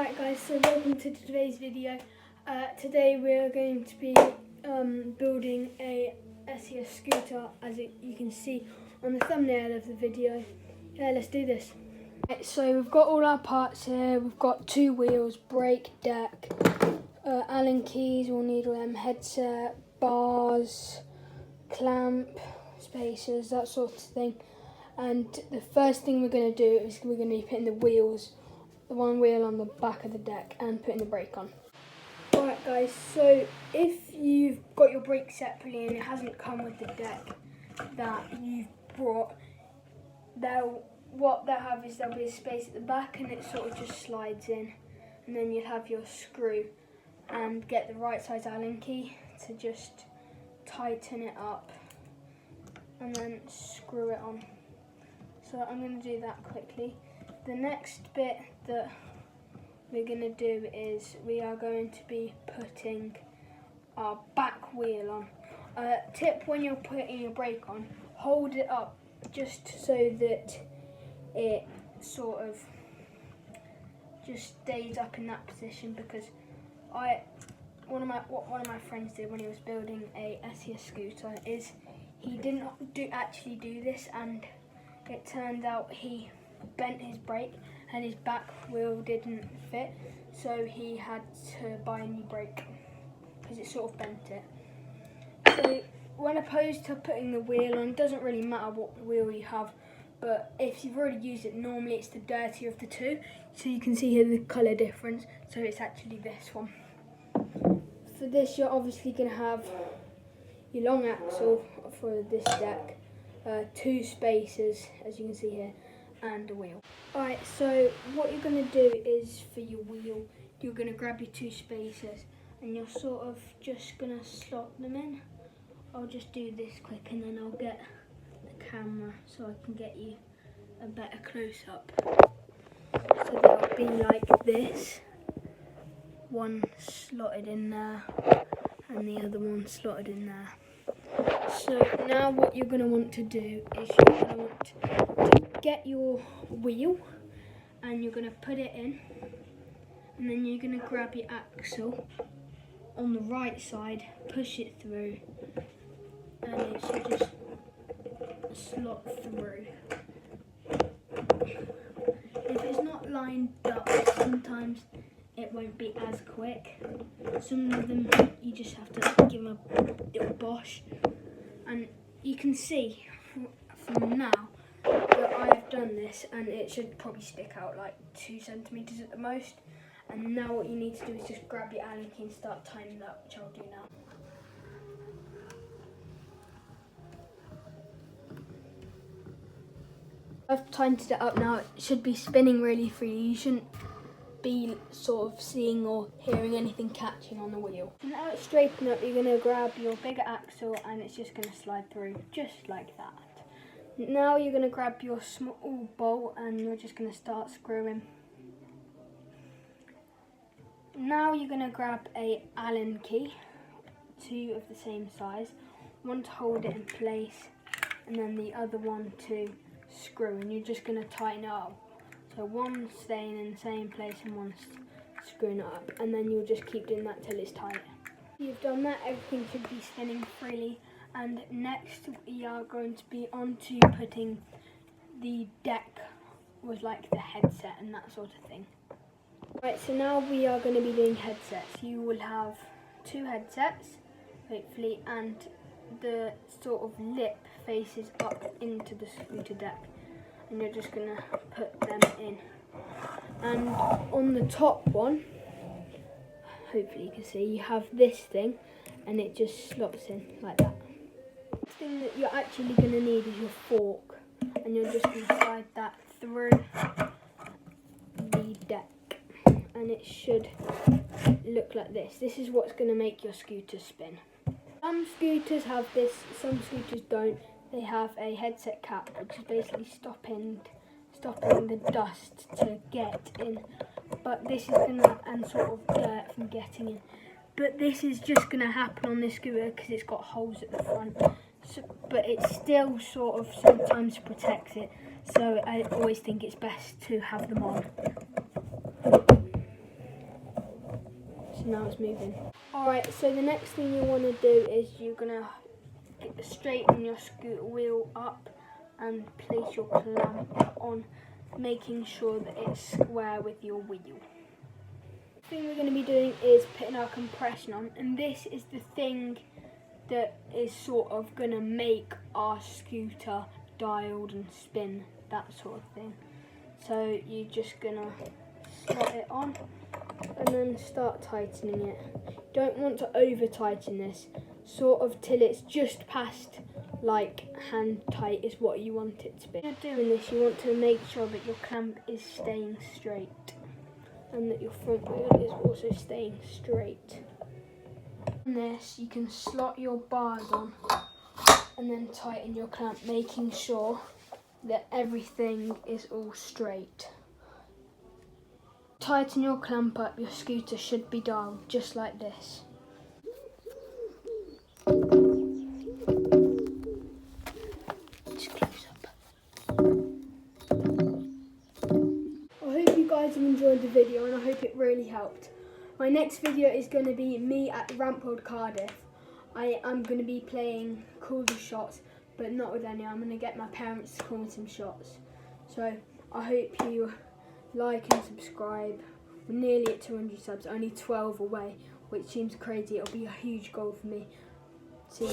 Alright guys, so welcome to today's video. Today we are going to be building a SES scooter, as you can see on the thumbnail of the video. Yeah, let's do this. Right, so we've got all our parts here. We've got 2 wheels, brake, deck, Allen keys, we'll need all them, headset, bars, clamp, spacers, that sort of thing. And the first thing we're going to do is we're going to be putting the wheels, the one wheel on the back of the deck, and putting the brake on. Alright guys, so if you've got your brake separately and it hasn't come with the deck that you've brought, what they'll have is there'll be a space at the back and it sort of just slides in, and then you'll have your screw and get the right size Allen key to just tighten it up and then screw it on. So I'm going to do that quickly. The next bit that we're going to do is we are going to be putting our back wheel on. Tip when you're putting your brake on, hold it up just so that it sort of just stays up in that position, because one of my friends did when he was building a SES scooter is he didn't actually do this, and it turned out he bent his brake and his back wheel didn't fit, so he had to buy a new brake because it sort of bent it. So when opposed to putting the wheel on, it doesn't really matter what wheel you have, but if you've already used it, normally it's the dirtier of the two. So you can see here the colour difference, so it's actually this one. For this you're obviously going to have your long axle for this deck, 2 spacers as you can see here, and a wheel. Alright, so what you're going to do is for your wheel, you're going to grab your 2 spacers and you're sort of just going to slot them in. I'll just do this quick and then I'll get the camera so I can get you a better close-up. So they'll be like this, one slotted in there and the other one slotted in there. So now what you're going to want to do is you're going to want to get your wheel and you're going to put it in, and then you're going to grab your axle on the right side, push it through, and it should just slot through. If it's not lined up, sometimes it won't be as quick. Some of them you just have to give them a little bosh. And you can see from now that I have done this, and it should probably stick out like 2 centimetres at the most. And now what you need to do is just grab your Allen key and start tightening it up, which I'll do now. I've tightened it up now. It should be spinning really freely. You shouldn't be sort of seeing or hearing anything catching on the wheel. Now it's straightened up, you're going to grab your bigger axle and it's just going to slide through just like that. Now you're going to grab your small bolt and you're just going to start screwing. Now you're going to grab a Allen key, 2 of the same size, one to hold it in place and then the other one to screw, and you're just going to tighten it up. So one staying in the same place and one screwing it up, and then you'll just keep doing that till it's tight. You've done that, everything should be spinning freely, and next we are going to be on to putting the deck with like the headset and that sort of thing. Right, so now we are going to be doing headsets. You will have 2 headsets, hopefully, and the sort of lip faces up into the scooter deck. And you're just going to put them in. And on the top one, hopefully you can see, you have this thing and it just slots in like that. The thing that you're actually going to need is your fork, and you're just going to slide that through the deck and it should look like this. This is what's going to make your scooter spin. Some scooters have this, some scooters don't. They have a headset cap, which is basically stopping the dust to get in. But this is gonna, and sort of dirt from getting in. But this is just gonna happen on this scooter because it's got holes at the front. So, but it still sort of sometimes protects it. So I always think it's best to have them on. So now it's moving. Alright, so the next thing you want to do is you're going to straighten your scooter wheel up and place your clamp on, making sure that it's square with your wheel. The thing we're going to be doing is putting our compression on, and this is the thing that is sort of going to make our scooter dialed and spin, that sort of thing. So you're just going to slot it on and then start tightening it. You don't want to over tighten this, sort of till it's just past like hand tight is what you want it to be. When you're doing this, you want to make sure that your clamp is staying straight and that your front wheel is also staying straight. On this, you can slot your bars on and then tighten your clamp, making sure that everything is all straight. Tighten your clamp up, your scooter should be dialed just like this. Just close up. I hope you guys have enjoyed the video and I hope it really helped. My next video is going to be me at Ramp World Cardiff. I am going to be playing Call the Shots, but not with any. I'm going to get my parents to call me some shots. So I hope you like and subscribe. We're nearly at 200 subs, only 12 away, which seems crazy. It'll be a huge goal for me. See you.